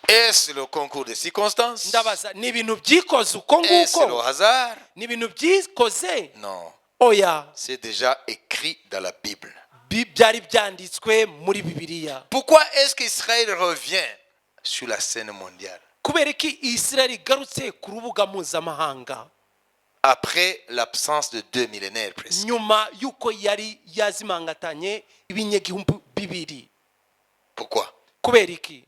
Est-ce le concours des circonstances? Ndabaza ni ibintu byikoze uko Est-ce le nguko hasard? ni ibintu byikoze Non, oya c'est déjà écrit dans la Bible. byari byanditswe muri Bibiliya. Pourquoi est-ce qu'Israël revient sur la scène mondiale kubera iki Israeli igarutse ku rubuga mpuzamahanga après l'absence de 2 millénaires presque? nyuma y'uko yari yazimangatanye ibinyagihumbi bibiri? Pourquoi? Kubera iki?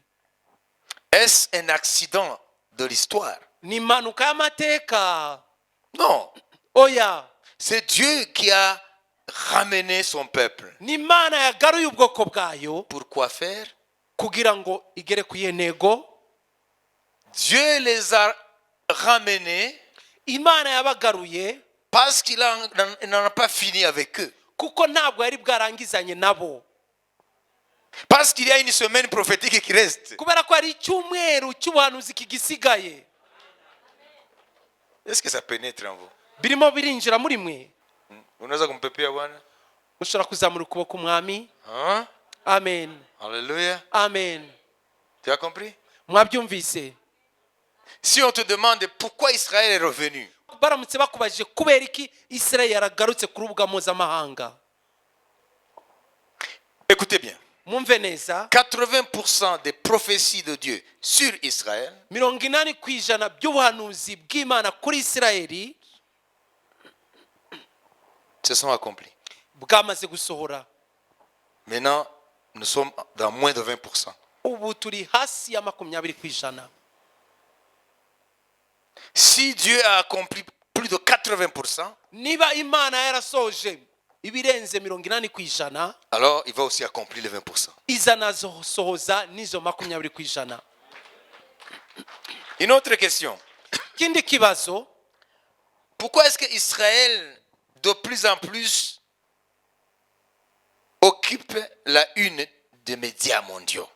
Est-ce un accident de l'histoire? Ni impanuka y'amateka? Non, Oya, c'est Dieu qui a ramené son peuple. ni Imana yagaruye ubwoko bwayo. Pourquoi faire? Kugira ngo igere ku yentego. Dieu les a ramenés Imana yabagaruye parce qu'il n'en a pas fini avec eux. kuko ntabwo yari bwarangizanye nabo. Parce qu'il y a une semaine prophétique qui reste. Kubera ko ari icyumweru cy'ubuhanuzi kigisigaye. Est-ce que ça pénètre en vous? Birimo birinjira muri mwe. Unaweza kumpepea Bwana? Mushobora kuzamura ukuboko umwami. Hein? Amen. Alléluia. Amen. Tu as compris? Mwabyumvise? Si on te demande pourquoi Israël est revenu, Baramutse bakubajije kubera iki Israeli yaragarutse ku rubuga mpuzamahanga. écoutez bien. Mwumve neza 80% des prophéties de Dieu sur Israël 80% by'ubuhanuzi bw'Imana kuri Israeli se sont accomplies. bwamaze gusohora. Maintenant, nous sommes dans moins de 20%. Ubu turi hasi ya 20%. Si Dieu a accompli plus de 80%, Niba Imana yarasoje ibirenze 80%, alors il va aussi accomplir les 20%. izanazosohoza nizo 20%. Une autre question. Kindi kibazo, Pourquoi est-ce que Israël, de plus en plus, occupe la une des médias mondiaux?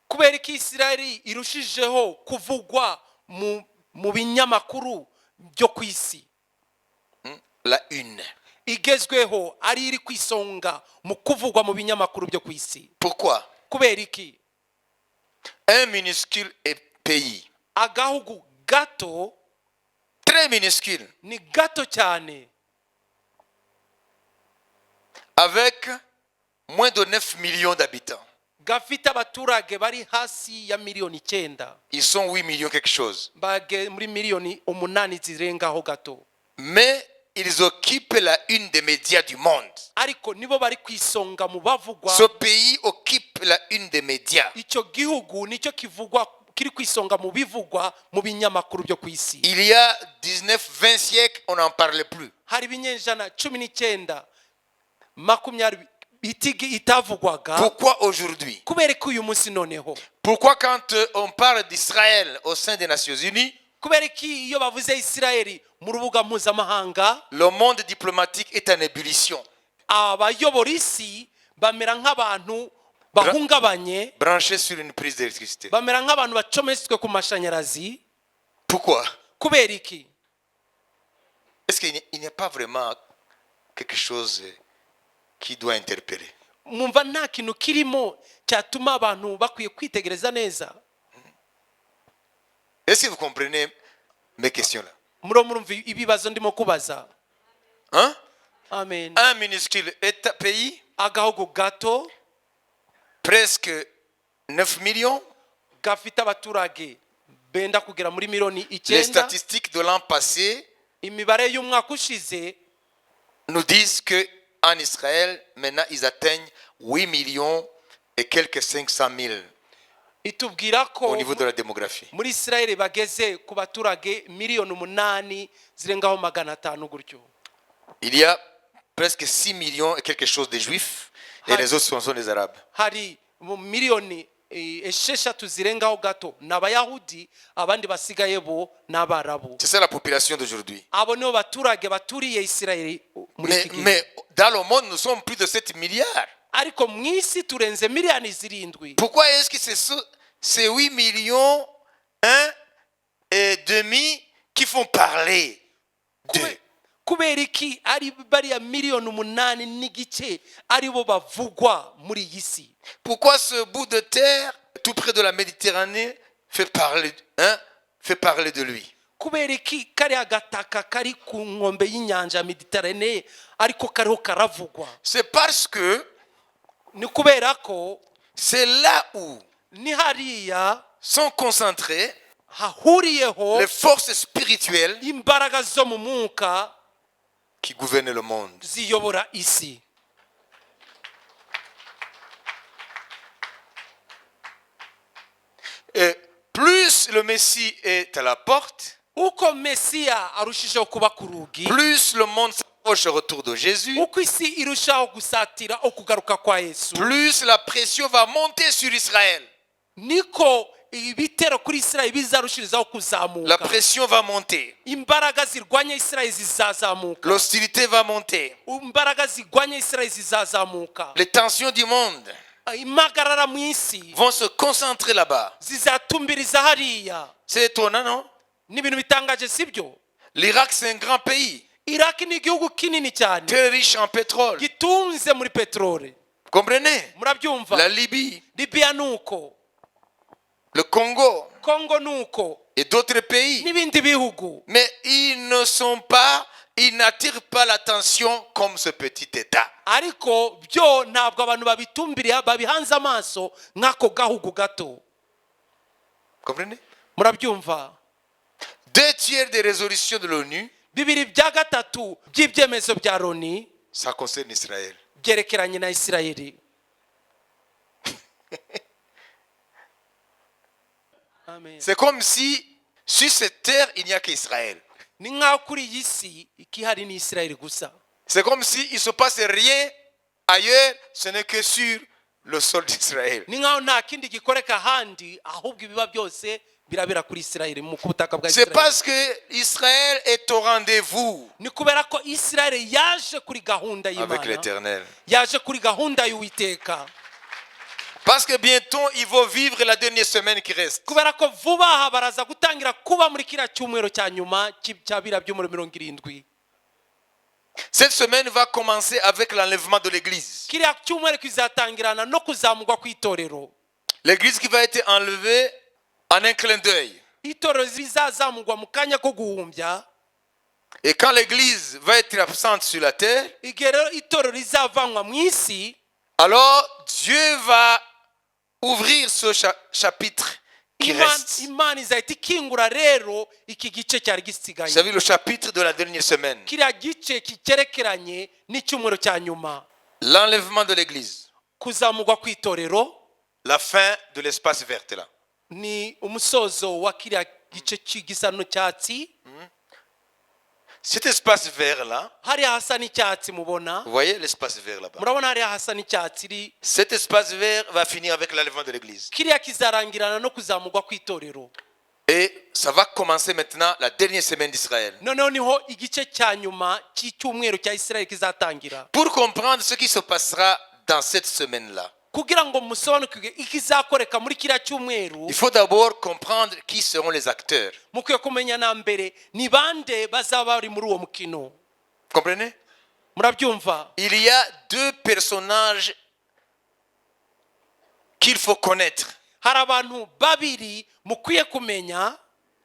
kubera iki Israeli irushijeho kuvugwa mu binyamakuru byo ku isi? La une. Igezweho ari iri kwisonga mu kuvugwa mu binyamakuru byo ku isi. Pourquoi? Kubera iki? Un minuscule pays, Agahugu gato, très minuscule, ni gato cyane, avec moins de 9 millions d'habitants. gafite abaturage bari hasi ya miliyoni 9. Ils sont 8 millions quelque chose. Bage muri miliyoni 8 zirengaho gato. Mais ils occupent la une des médias du monde. Ariko nibo bari kwisonga mu bavugwa. Ce pays occupe la une des médias. Icyo gihugu nicyo kivugwa kiri kwisonga mu bivugwa mu binyamakuru byo ku isi. Il y a 19-20 siècles, on n'en parlait plus. Hari binyenjana 19 20 itavugwaga. Pourquoi aujourd'hui? Kubera ko uyu munsi noneho, Pourquoi quand on parle d'Israël au sein des Nations Unies, kubera ko iyo bavuze Isirayeli mu rubuga mpuzamahanga, le monde diplomatique est en ébullition, abayobora isi bamera nk'abantu bahungabanye, branché sur une prise d'électricité? bamera nk'abantu bacometswe ku mashanyarazi. Pourquoi? Kubera iki? Est-ce qu'il n'y a pas vraiment quelque chose qui doit interpeller? Mwumva nta kintu kirimo cyatuma abantu bakwiye kwitegereza neza? Est-ce que vous comprenez mes questions là? Murumva ibibazo ndimo kubaza? Hein? Amen. Un minuscule État pays, Agahugu gato presque 9 millions. gafite abaturage benda kugera muri miliyoni Les 9. statistiques de l'an passé Imibare y'umwaka ushize nous disent que en Israël, maintenant, ils atteignent 8 millions et quelques 500 000 itubwira ko au niveau de la démographie. muri Isirayeli bageze ku baturage miliyoni 8 zirengaho 500 gutyo. Il y a presque 6 millions et quelque chose de juifs et les autres sont des arabes. Hari miliyoni 6 zirengaho gato n'abayahudi, abandi basigaye bo n'abarabu. C'est ça la population d'aujourd'hui. Abo nibo baturage baturiye Isirayeli muri iki gihe. Mais dans le monde, nous sommes plus de 7 milliards. Ariko mu isi turenze miliyoni 7. Pourquoi est-ce que c'est 8 millions et demi qui font parler d'eux? Kubera iki ari bariya miliyoni 8 n'igice ari bo bavugwa muri iyi si? Pourquoi ce bout de terre tout près de la Méditerranée fait parler de lui? Kubera iki kariya gataka kari ku nkombe y'inyanja Mediterane ariko kariho karavugwa? C'est parce que Ni kubera ko c'est là où ni hariya sont concentrées hahuriyeho les forces spirituelles imbaraga zo mu mwuka qui gouvernent le monde. ziyobora isi. Et plus le Messie est à la porte, Uko Mesiya arushijeho kuba ku rugi, plus le monde s'approche au retour de Jésus, uko isi irushaho gusatira okugaruka kwa Yesu, plus la pression va monter sur Israël. niko ibitero kuri Isirayeli bizarushirizaho La kuzamuka. pression va monter. Imbaraga zirwanya Isirayeli zizazamuka. L'hostilité va monter. Imbaraga zirwanya Isirayeli zizazamuka. Les tensions du monde Impagarara mu isi vont se concentrer là-bas. zizatumbiriza hariya. C'est étonnant, non? Ni ibintu bitangaje sibyo? L'Irak, c'est un grand pays, Iraki ni igihugu kinini cyane très riche en pétrole. gitunze muri peteroli. Vous comprenez? Murabyumva? La Libye, Libya nuko, le Congo Kongo nuko, et d'autres pays. n'ibindi bihugu. Mais ils n'attirent pas l'attention comme ce petit État. Ariko byo ntabwo abantu babitumbiriye babihanze amaso nk'ako gahugu gato. Comprenez? Murabyumva? 2/3 des résolutions de l'ONU, 2/3 by'ibyemezo bya Loni ça concerne Israël. byerekeranye na Isirayeli. Amen. C'est comme si sur cette terre, il n'y a qu'Israël. Ni nk'aho kuri iyi si ikihari ni Isirayeli gusa. C'est comme s'il ne se passe rien ailleurs, ce n'est que sur le sol d'Israël. Ni nk'aho nta kindi gikoreka ahandi, ahubwo ibiba byose birabera kuri Isirayeli, mu butaka bwa C'est Isirayeli. parce que Israël est au rendez-vous Ni kubera ko Isirayeli yaje kuri gahunda avec y'Imana, l'Éternel. yaje kuri gahunda y'Uwiteka. Parce que bientôt, ils vont vivre la dernière semaine qui reste. Kubera ko vuba aha baraza gutangira kuba muri kiriya cyumweru cya nyuma cya biriya byumweru 70. Cette semaine va commencer avec l'enlèvement de l'église. Kiriya cyumweru kizatangirana no kuzamurwa kw'itorero. L'église qui va être enlevée en un clin d'œil. Itorero rizazamurwa mu kanya ko guhumbya. Et quand l'église va être absente sur la terre, Igihe rero itorero rizavanwa mu isi, alors Dieu va ouvrir ce chapitre qui reste. Imana izahita ikingura rero iki gice cyari gisigaye. Vous savez, le chapitre de la dernière semaine. Kiriya gice kikerekeranye n'icyumweru cya nyuma. L'enlèvement de l'église. Kuzamurwa kw'itorero La fin de l'espace vert là. ni umusozo wa kiriya gice gisa n'icyatsi. Cet espace vert là, hariya hasa n'icyatsi mubona, vous voyez l'espace vert là-bas. murabona hariya hasa n'icyatsi, Cet espace vert va finir avec l'enlèvement de l'église. kiriya kizarangirana no kuzamurwa kw'itorero. Et ça va commencer maintenant la dernière semaine d'Israël. Noneho niho igice cya nyuma cy'icyumweru cya Isirayeli kizatangira. Pour comprendre ce qui se passera dans cette semaine-là, Kugira ngo musobanukirwe ikizakoreka muri kiriya cyumweru, il faut d'abord comprendre qui seront les acteurs. mukwiye kumenya na mbere ni bande bazaba bari muri uwo mukino. Comprenez? Murabyumva? Il y a deux personnages qu'il faut connaître, Hari abantu babiri mukwiye kumenya,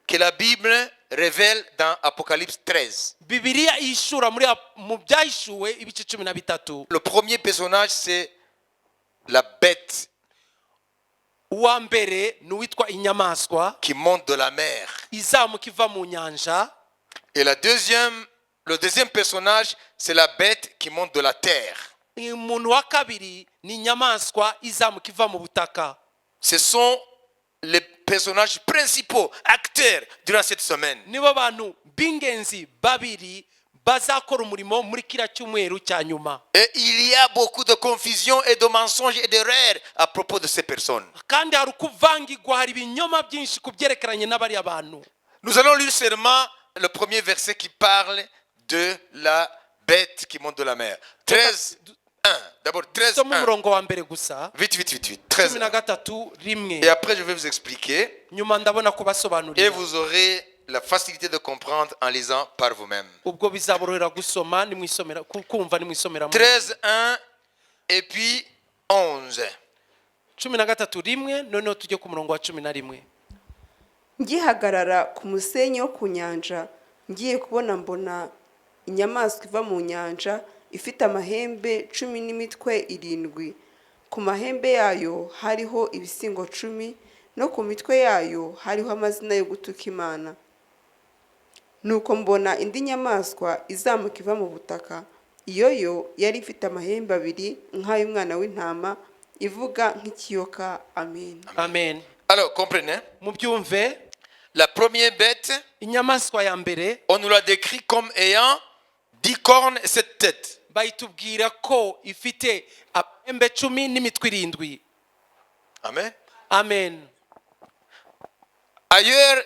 que la Bible révèle dans Apocalypse 13. Bibiliya ishura mu byahishuwe ibice 13. Le premier personnage, c'est la bête Uwa mbere ni uwitwa inyamaswa qui monte de la mer. izamuka iva mu nyanja, Et le deuxième personnage, c'est la bête qui monte de la terre. umuntu wa kabiri ni inyamaswa izamuka iva mu butaka. Ce sont les personnages principaux, acteurs durant cette semaine. Nibo bantu b'ingenzi babiri bazakora umurimo muri kiriya cyumweru cya nyuma. Et il y a beaucoup de confusion et de mensonges et d'erreurs à propos de ces personnes. Kandi hari ukuvangirwa, hari ibinyoma byinshi ku byerekeranye n'abariya bantu. Nous allons lire seulement le premier verset qui parle de la bête qui monte de la mer. 13, 1. D'abord 13, Soma 1. umurongo wa mbere gusa, Vite, vite, vite, vite. 13, 1. 13 rimwe. Et après, je vais vous expliquer. Nyuma ndabona Et kubasobanurira. vous aurez la facilité de comprendre en lisant par vous-même. Ubwo bizaborohera gusoma nimwisomera, kumva nimwisomera. 13, 1 et puis 11. 13 rimwe, noneho tujye ku murongo wa 11. ngihagarara ku musenyi wo ku nyanja, ngiye kubona mbona inyamaswa iva mu nyanja ifite amahembe 10 n'imitwe 7. Ku mahembe yayo hariho ibisingo 10, no ku mitwe yayo hariho amazina yo gutuka Imana. Nuko mbona indi nyamaswa izamuka iva mu butaka, iyo yo yari ifite amahembe 2 nk'ay'umwana w'intama, ivuga nk'ikiyoka. Amen. Amen. Alors, comprenez. Mubyumve, La première bête, inyamaswa ya mbere on nous l'a décrit comme ayant 10 cornes et 7 têtes. bayitubwira ko ifite amahembe 10 n'imitwe 7. Amen. Amen. Ailleurs,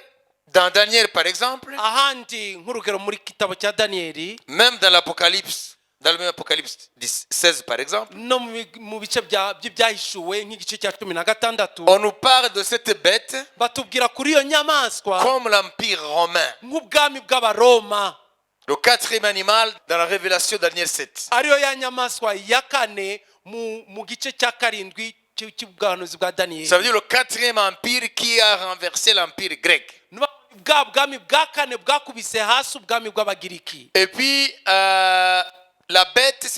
dans Daniel par exemple, Ahandi nk'urugero muri kitabo cya Daniyeli, même dans l'Apocalypse, dans le même Apocalypse 16 par exemple, no mu bice by'ibyahishuwe nk'igice cya 16, on nous parle de cette bête batubwira kuri iyo nyamaswa comme l'Empire romain. nk'ubwami bw'abaroma, Le quatrième animal dans la révélation Daniel 7. ariyo ya nyamaswa ya kane mu gice cya 7 cy'ubwahanuzi bwa Daniyeli. Ça veut dire le quatrième empire qui a renversé l'empire grec. Bwa bwami bwa kane bwakubise hasi ubwami bw'abagiriki. Et puis, la bête,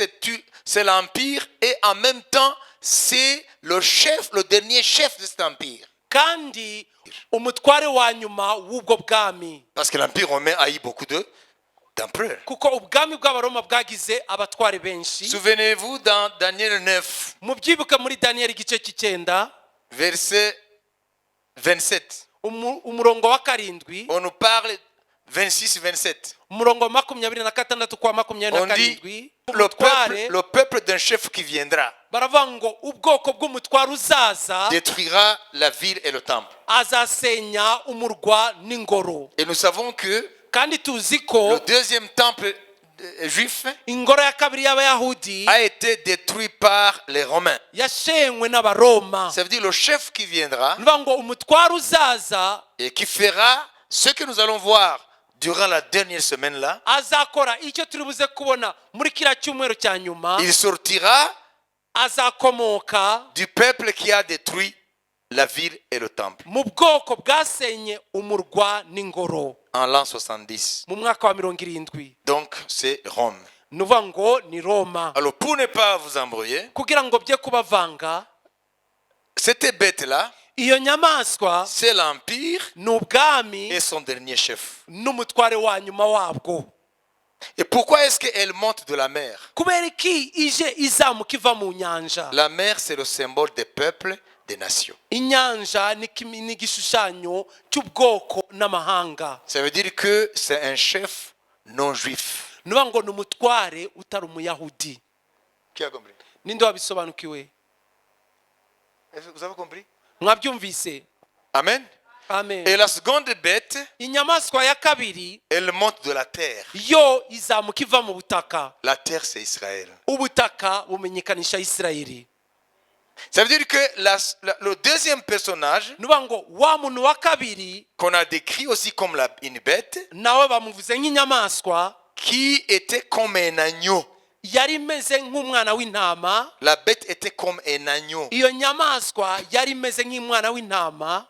c'est l'empire et en même temps, c'est le chef, le dernier chef de cet empire. Kandi umutware wa nyuma w'ubwo bwami, Parce que l'empire romain a eu beaucoup d'empereurs. kuko ubwami bw'abaroma bwagize abatware benshi. Souvenez-vous dans Daniel 9, Mubyibuke muri Daniyeli igice cy'icyenda verset 27. umurongo wa 7, On nous parle 26-27. umurongo wa 26 kwa On dit 27, le peuple d'un chef qui viendra baravuga ngo ubwoko bw'umutware uzaza détruira la ville et le temple. azasenya umurwa n'ingoro. Et nous savons que Kandi tuzi ko le deuxième temple juif ingoro ya kabiri y'abayahudi a été détruit par les Romains. yashenywe n'abaroma. Ça veut dire le chef qui viendra Bivuga ngo umutware uzaza et qui fera ce que nous allons voir durant la dernière semaine là. azakora icyo turi buze kubona muri kiriya cyumweru cya nyuma. Il sortira Azakomoka du peuple qui a détruit la ville et le temple mu bwoko bwasenye umurwa n'ingoro en l'an 70. mu mwaka wa 70. Donc c'est Rome. Nuvuga ngo ni Roma. Alors pour ne pas vous embrouiller, Kugira ngo bye kubavanga, cette bête là, iyo nyamaswa c'est l'empire ni ubwami et son dernier chef. n'umutware wa nyuma wabwo. Et pourquoi est-ce qu'elle monte de la mer? Kubera iki ije izamuka iva mu nyanja? La mer, c'est le symbole des peuples, des nations. Inyanja ni igishushanyo cy'ubwoko n'amahanga. Ça veut dire que c'est un chef non-juif. nuba ngo ni umutware utari umuyahudi. Qui a compris? Ninde wabisobanukiwe? Est-ce que vous avez compris? Mwabyumvise? Amen. Amen. Et la seconde bête, Inyamaswa ya kabiri elle monte de la terre. yo izamuka iva mu butaka. La terre, c'est Israël. Ubutaka bumenyekanisha Isirayeli. Ça veut dire que le deuxième personnage, nuba ngo wa muntu wa kabiri qu'on a décrit aussi comme une bête, nawe bamuvuze nk'inyamaswa, qui était comme un agneau. yari imeze nk'umwana w'intama. La bête était comme un agneau, Iyo nyamaswa yari imeze nk'umwana w'intama,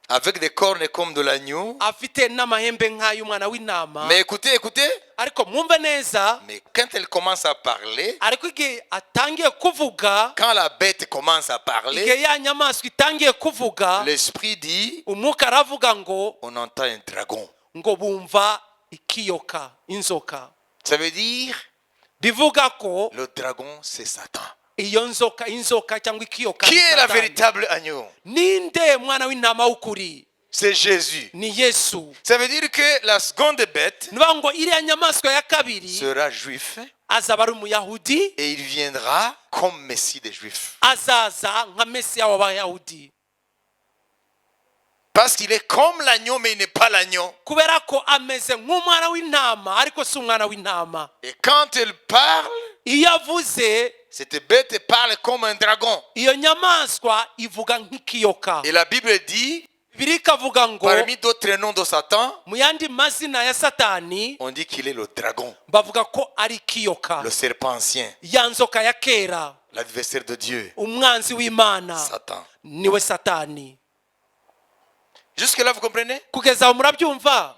avec des cornes comme de l'agneau. afite n'amahembe nk'ay'umwana w'intama. Mais écoutez, écoutez, Ariko mwumve neza, mais quand elle commence à parler, ariko igihe atangiye kuvuga, quand la bête commence à igihe parler, ya nyamaswa itangiye kuvuga, l'esprit dit, umwuka aravuga ngo on entend un dragon. bumva ikiyoka, inzoka. Ça veut dire, Bivuga ko le dragon, c'est Satan. iyo inzoka cyangwa ikiyoka Qui ni est la Satani. véritable agneau? Ninde mwana w'intama w'ukuri? C'est Jésus. Ni Yesu. Ça veut dire que la seconde bête Nuba ngo iriya nyamaswa ya kabiri sera juif azaba ari umuyahudi, et il viendra comme Messie des Juifs. azaza nka mesiya w'abayahudi. Parce qu'il est comme l'agneau, mais il n'est pas l'agneau. Kubera ko ameze nk'umwana w'intama ariko si umwana w'intama. Et quand elle parle, Iyo avuze, cette bête parle comme un dragon. iyo nyamaswa ivuga nk'ikiyoka. Et la Bible dit, Bibiliya ikavuga ngo parmi d'autres noms de Satan, mu yandi mazina ya Satani on dit qu'il est le dragon, bavuga ko ari ikiyoka, le serpent ancien, ya nzoka ya kera, l'adversaire de Dieu, umwanzi w'Imana, Satan. niwe Satani. Jusque-là, vous comprenez? Kugeza aho murabyumva?